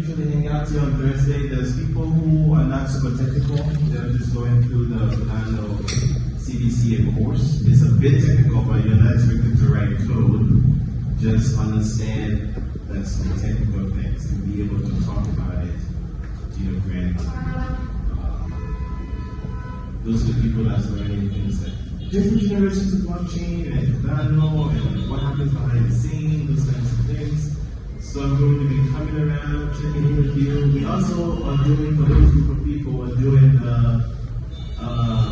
usually hang out here on Thursday. There's people who are not super technical. They're just going through the Cardano CBCA course. It's a bit technical, but you're not expected to write code. Just understand that some technical things and be able to talk about it to your friends. Those are the people that's learning things like different generations of blockchain and Cardano and what happens behind the scenes, those kinds of things. So I'm going to be coming around, checking in with you. We also are doing, for those group of people, we're doing,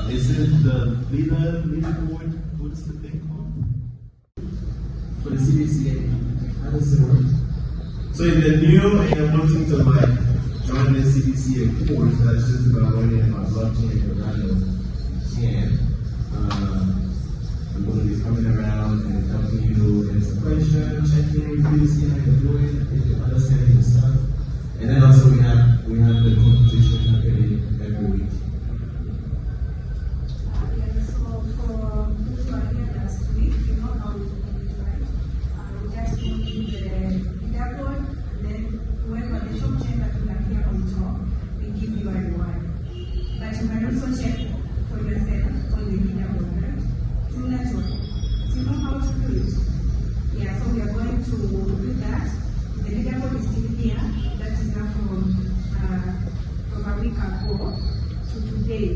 is it the leaderboard? What's the thing called? For the CBCA. How does it work? So if you're new and you're wanting to join the CBCA course, that's just about learning about blockchain and Cardano, you can. I'm going to be coming around and helping you answer questions, checking with you, see how you're doing, if you're understanding the stuff. And then also we have the competition happening every week. So for those who are here last week, you know how we do it, right? We just give you the leaderboard, and then whoever the top 10 that we can hear on top, we give you a reward. But you can also check for yourself on the leaderboard, right? Similar to it. So you know how to do it. Yeah, so we are going to do that. The leaderboard is still here. That is now from a week ago to today.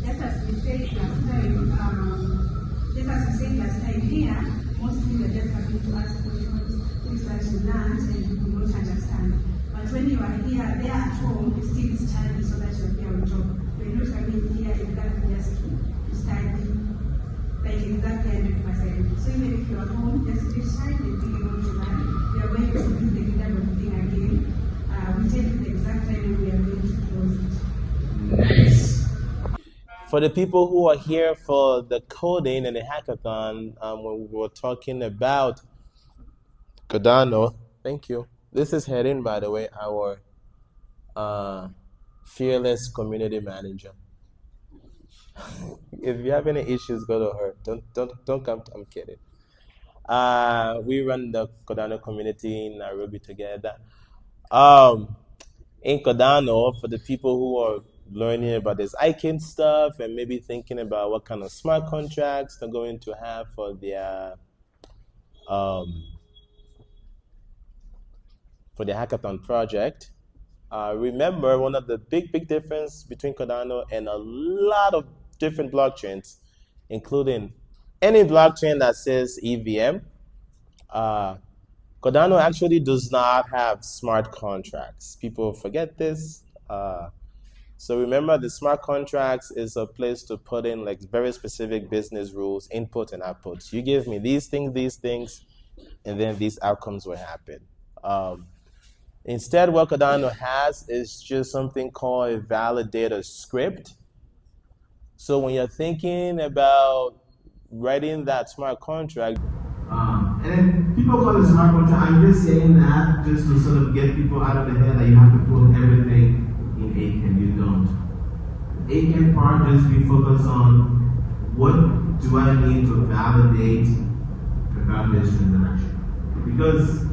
Just as we said last time, here, mostly we're just having to ask questions, things that you learned and you could not understand. But when you are here, there at home, you still study so that you're here on job. You're not coming here exactly just to study, like exactly 100%. So even if you are home, just keep studying and being able to learn. We are going to do the leaderboard thing again. We take the exact time we are going to close it. Nice. For the people who are here for the coding and the hackathon, when we were talking about Cardano, thank you. This is Herin, by the way, our fearless community manager. If you have any issues, go to her. Don't come. I'm kidding. We run the Cardano community in Nairobi together. In Cardano, for the people who are learning about this ICANN stuff and maybe thinking about what kind of smart contracts they're going to have for their hackathon project. Remember, one of the big difference between Cardano and a lot of different blockchains, including any blockchain that says EVM, Cardano actually does not have smart contracts. People forget this. So remember, the smart contracts is a place to put in like very specific business rules, input and outputs. You give me these things, and then these outcomes will happen. Instead, what Cardano has is just something called a validator script. So when you're thinking about writing that smart contract, And then people call it smart contract. I'm just saying that just to sort of get people out of the head that you have to put everything in ACANN. You don't. ACANN part just be focused on what do I need to validate about this transaction. Because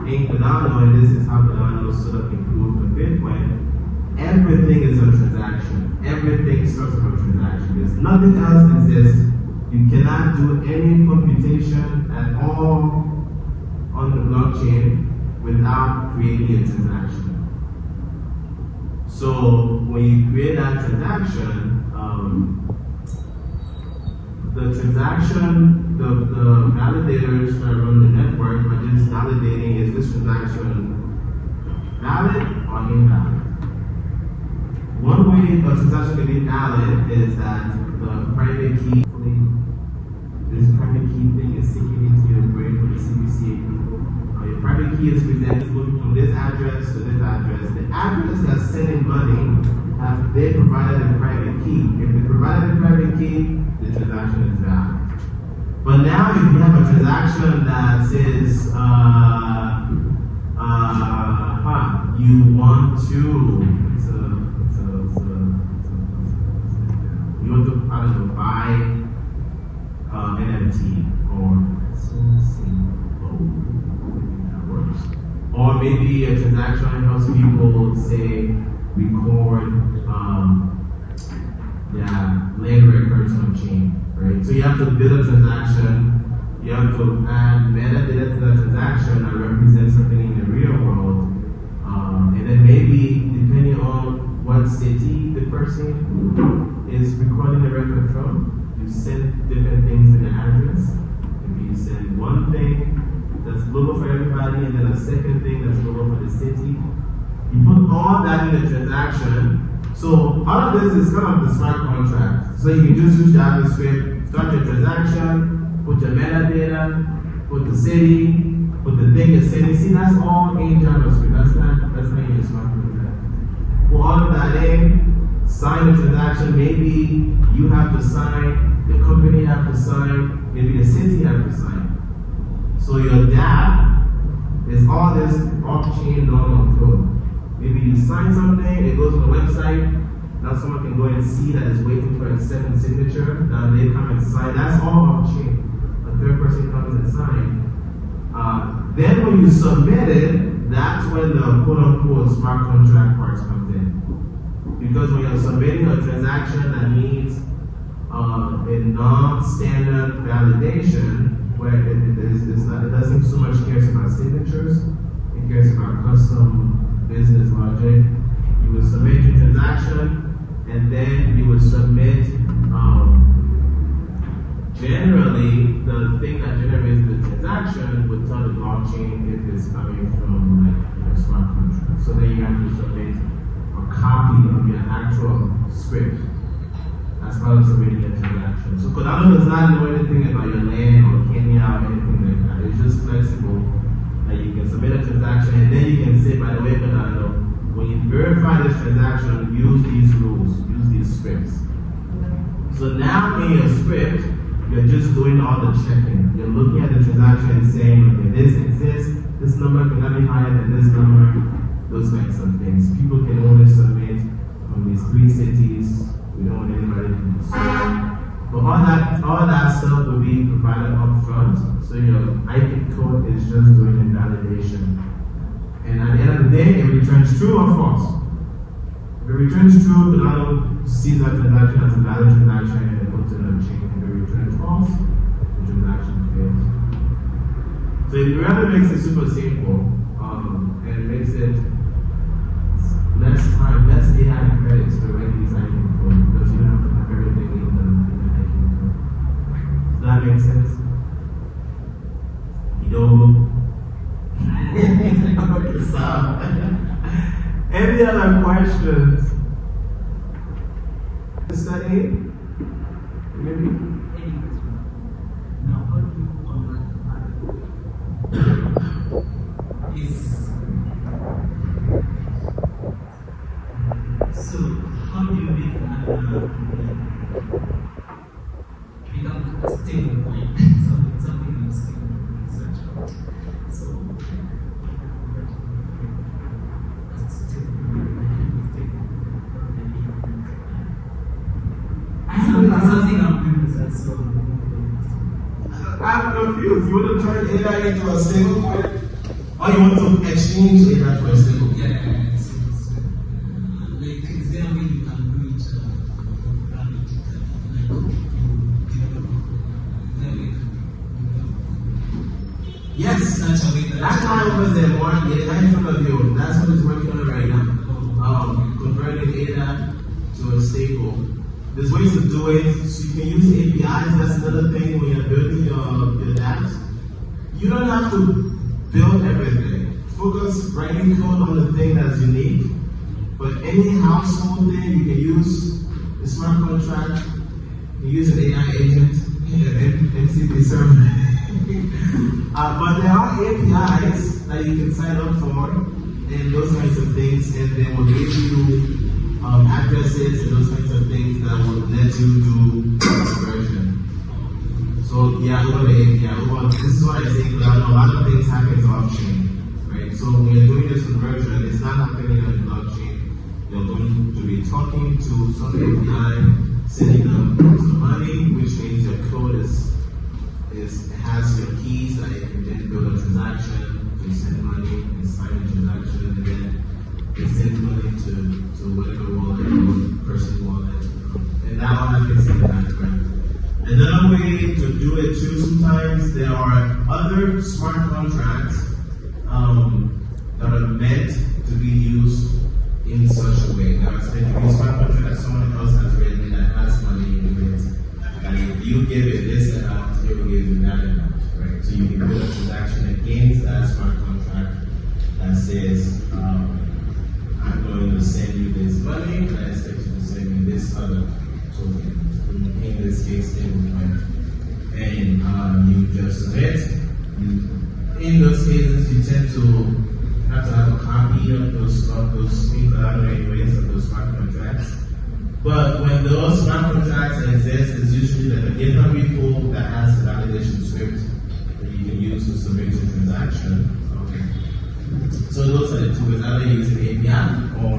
in Cardano, and this is how Cardano sort of improved a bit, when everything is a transaction. Everything starts from a transaction. There's nothing else exists. You cannot do any computation at all on the blockchain without creating a transaction. So when you create that transaction, the validators that run the network are just validating, is this transaction valid or invalid? One way a transaction can be valid is that the private key, this private key thing is sinking into your brain for the CBCA people. Your private key is presented from this address to this address. The address that's sending money, have they provided a private key? If they provided a private key, the transaction is valid. But now if you have a transaction that says, you want to, you want to, I don't know, buy NFT or that works. Or or maybe a transaction helps people, say, record land records on chain, right? So you have to build a transaction, you have to add metadata to that transaction that represents something in the real world, and then maybe depending on what city the person is recording the record from, you send different things to the address. Maybe you send one thing that's global for everybody, and then a second thing that's global for the city. You put all that in the transaction. So all of this is kind of the smart contract. So you can just use JavaScript, start your transaction, put your metadata, put the city, put the thing you're sending. See, that's all in JavaScript. That's not in your smart contract. Put all of that in, sign the transaction. Maybe you have to sign, the company have to sign, maybe the city have to sign. So your dApp is all this off-chain normal code. Maybe you sign something, it goes on the website, now someone can go and see that it's waiting for a second signature, now they come and sign. That's all off-chain. A third person comes and signs. Then when you submit it, that's when the quote-unquote smart contract part comes in. Because when you're submitting a transaction that needs a non-standard validation, where it doesn't so much care about signatures, it cares about custom business logic. You will submit your transaction, and then you will submit, generally, the thing that generates the transaction will tell the blockchain if it's coming from like a smart contract. So then you have to submit a copy of your actual script as part of submitting your transaction. So Cardano does not know anything about your land or Kenya or anything like that. It's just flexible. You can submit a transaction, and then you can say, by the way, Cardano, when you verify this transaction, use these rules, use these scripts. So now in your script, you're just doing all the checking. You're looking at the transaction and saying, okay, this exists, this number cannot be higher than this number, those kinds of things. People can only submit from these 3 cities. We don't want anybody to do so. But all that stuff will be provided up front. So your IP code is just doing the validation. And at the end of the day, it returns true or false. If it returns true, Cardano sees that transaction as a valid transaction and it puts it on the chain. If it returns false, the transaction fails. So it really makes it super simple, and it makes it less time, less AI credits to write these IP code because you don't have to have everything in the IP code. Does that make sense? Any other questions? Mr. A? Maybe? Any question? Now, how do you convert so how do you make without a stable point? Something you stable research. So something I'm doing research, so I'm confused. You want to turn AI into a stable coin? Or you want to exchange AI for a stable coin? yeah. So, like, is there a way you can do it analytically? Like, you develop, is there a way you can do it? Yes. Such a way that That's why I was there more. Yeah, in front of you. That's what is working on right now. Converting ADA to a stable. There's ways to do it. So you can use APIs. That's another thing when you're building your apps. You don't have to build everything. Focus writing code on the thing that's unique. But any household thing, you can use a smart contract. You use an AI agent, MCP server. But there are APIs that you can sign up for, and those kinds of things, and they will give you addresses and those kinds of things that will let you do conversion. So yeah, over the API. This is what I say, because a lot of things happen off-chain, right? So when you're doing this conversion, it's not happening on the blockchain. You're going to be talking to some API, sending them some money, which means your code has your keys that you can then build a transaction to they send money, they sign a transaction, and then they send money to whatever wallet or person wallet. And that all happens in the background. Another way to do it too, sometimes there are other smart contracts that are meant to be used in such a way. Now it's meant to be a smart contract that someone else has written that has money in it. And if you give it this amount, it will give you that amount, right? So you can build a transaction against that smart contract that says, I'm going to send you this money, and I expect you to send me this other token. In this case, stablecoin. And you just submit. In those cases, you tend to have a copy of those anyways, of those smart contracts. But when those smart contracts exist, it's usually like a GitHub repo that has a validation script that you can use to submit your transaction. Okay. So those are the two ways. Either you use an API or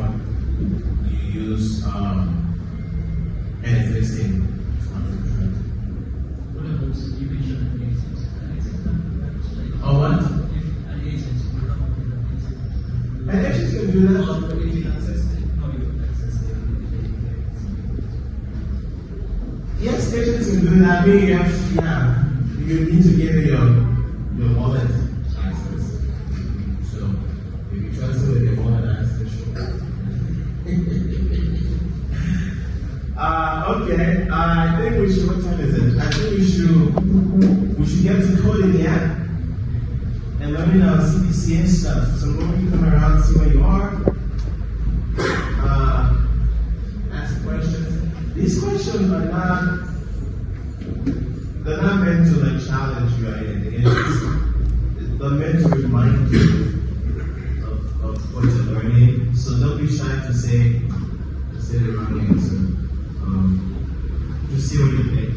you use an existing smart contract. What about you mentioned an agent? Oh, what? An agent will come with an agent. An agent can do that. Or the agent access it. No, you access it. Yes, agents can do that. I mean, yeah, you need to give it your wallet access. So if you trust it with your wallet access, sure. Okay. I think we should. What time is it? I think we should get to coding, yeah. And learning our CBCA stuff. So when you come around, see where you are. Ask questions. These questions are not. They're not meant to like challenge you or anything. They're meant to remind you of what you're learning. So don't be shy to say the wrong answer. Just see what you think.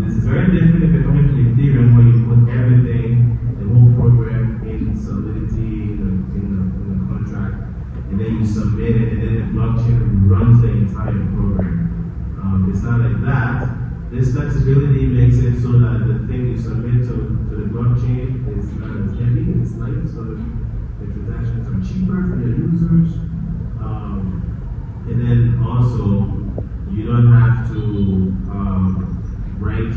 This is very different if you're coming to Ethereum where you put everything, the whole program in Solidity in the contract, and then you submit it, and then the blockchain runs the entire program. It's not like that. This flexibility makes it so that the thing you submit to the blockchain is not as heavy, it's light, so the transactions are cheaper for your users. And then also, you don't have to write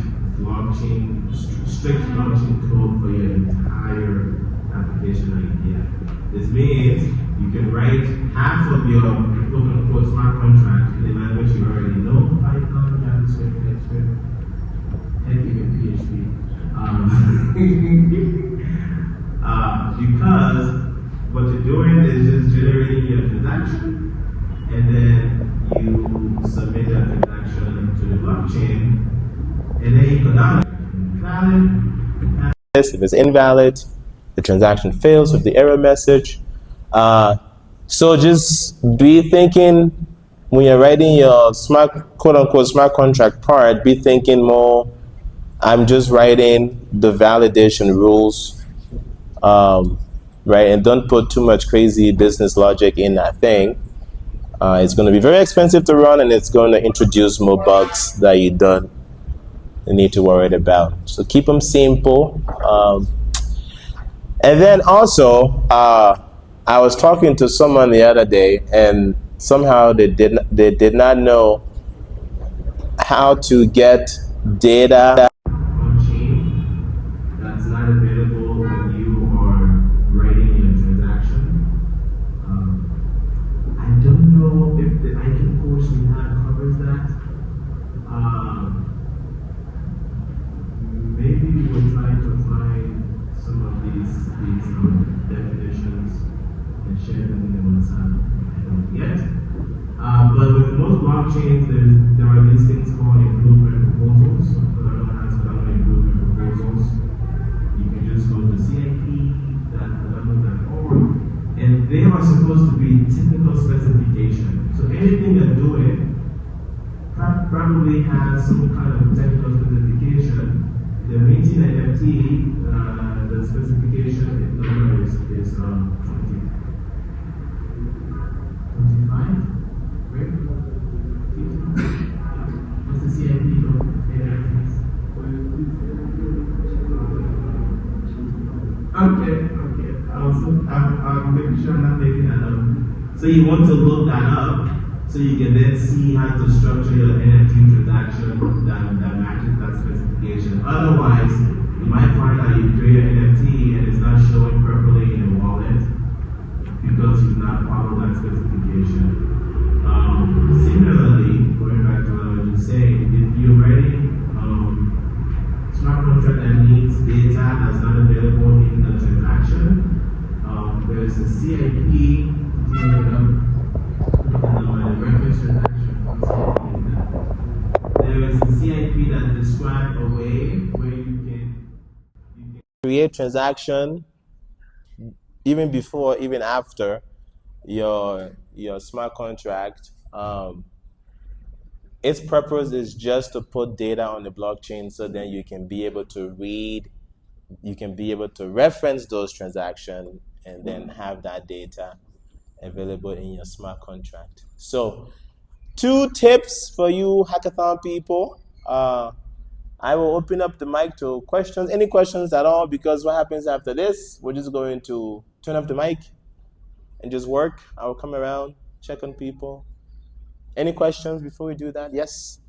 strict blockchain code for your entire application idea. This means you can write half of your quote-unquote smart contract in a language you already know, Python, JavaScript, TypeScript, and even PHP. Because what you're doing is just generating your transaction, and then you submit that transaction to the blockchain, and then you can valid. If it's invalid, the transaction fails with the error message. So just be thinking when you're writing your smart, quote-unquote, smart contract part, be thinking more, I'm just writing the validation rules, right? And don't put too much crazy business logic in that thing. It's going to be very expensive to run, and it's going to introduce more bugs that you don't need to worry about. So keep them simple. And then also, I was talking to someone the other day, and somehow they did not know how to get data On chain that's not available when you are writing your transaction. I don't know if the IQ course we have covers that. Maybe we'll try to find some of these definitions and share them in the WhatsApp. I don't yet. But with most blockchains, there are these things called improvement proposals. Cardano has Cardano improvement proposals. You can just go to cip.cardano.org, and they are supposed to be technical specification. So anything you're doing probably has some kind of technical specification. The minting NFT, the specification number is 20. 25? Right? What's the CIP of NFTs? I'm pretty sure I'm not making that up. So you want to look that up so you can then see how to structure your NFT transaction that matches that specification. Otherwise, you might find that you create an NFT and it's not showing properly in the wallet because you've not followed that specification. Similarly, going back to what I was just saying, if you're writing smart contract that needs data that's not available in the transaction, there's a CIP, there is a CIP that describes a way where you can create transaction even before, even after your smart contract. Its purpose is just to put data on the blockchain so then you can be able to read, you can be able to reference those transactions and then have that data available in your smart contract. So 2 tips for you hackathon people. I will open up the mic to questions. Any questions at all? Because what happens after this, we're just going to turn off the mic and just work. I will come around, check on people. Any questions before we do that? Yes?